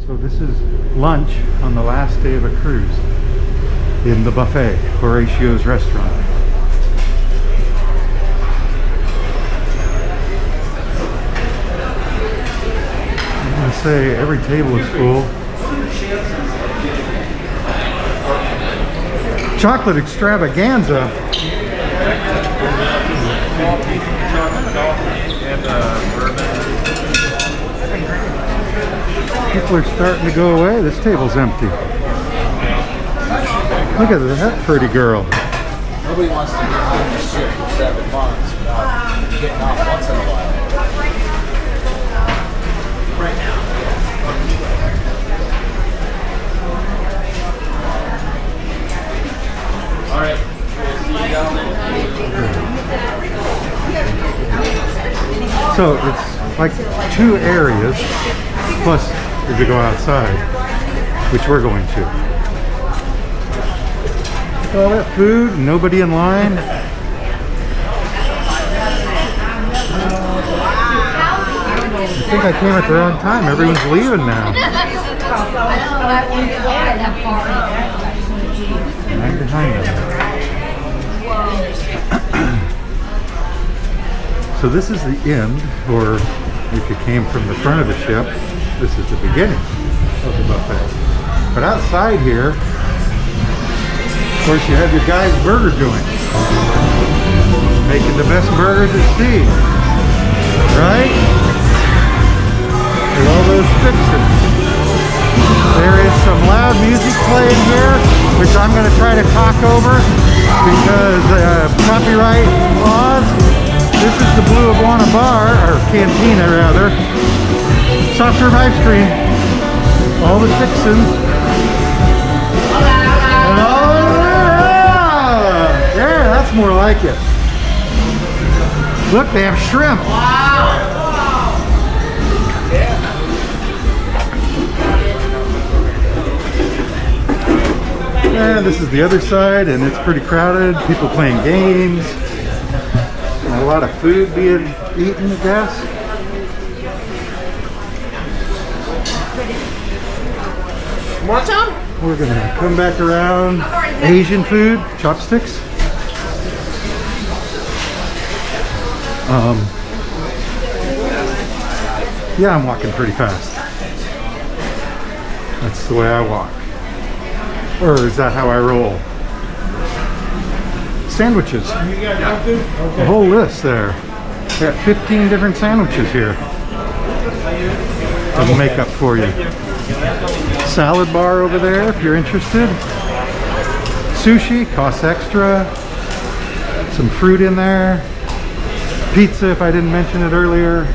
So this is lunch on the last day of a cruise in the buffet, Horatio's restaurant. I'm going to say every table is full. Chocolate extravaganza. People are starting to go away. This table's empty. Look at that pretty girl. Nobody wants to be on the ship for 7 months without getting off once in a while. Right now. All right. We'll see you down there. So it's like 2 areas, plus if you go outside, which we're going to. All that food, nobody in line. I think I came at the wrong time. Everyone's leaving now. I'm behind them. So this is the end, or if you came from the front of the ship, this is the beginning of the buffet. But outside here, of course, you have your guy's burger joint, making the best burgers at sea, right? With all those fixings. There is some loud music playing here, which I'm going to try to talk over because copyright laws. This is the Blue Iguana Bar, or Cantina rather. Soft serve ice cream. All the fixings. And all yeah, that's more like it. Look, they have shrimp. Wow. And this is the other side, and it's pretty crowded. People playing games. And a lot of food being eaten, I guess. Want some? We're gonna come back around. Asian food, chopsticks. Yeah, I'm walking pretty fast. That's the way I walk. Or is that how I roll? Sandwiches. A whole list there. They got 15 different sandwiches here to make up for you. Salad bar over there if you're interested. Sushi costs extra. Some fruit in there. Pizza if I didn't mention it earlier.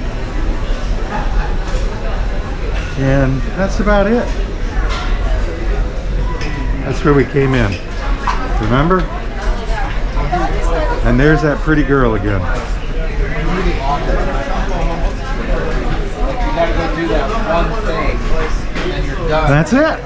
And that's about it. That's where we came in. Remember? And there's that pretty girl again. You gotta go do that one thing, and then you're done. That's it.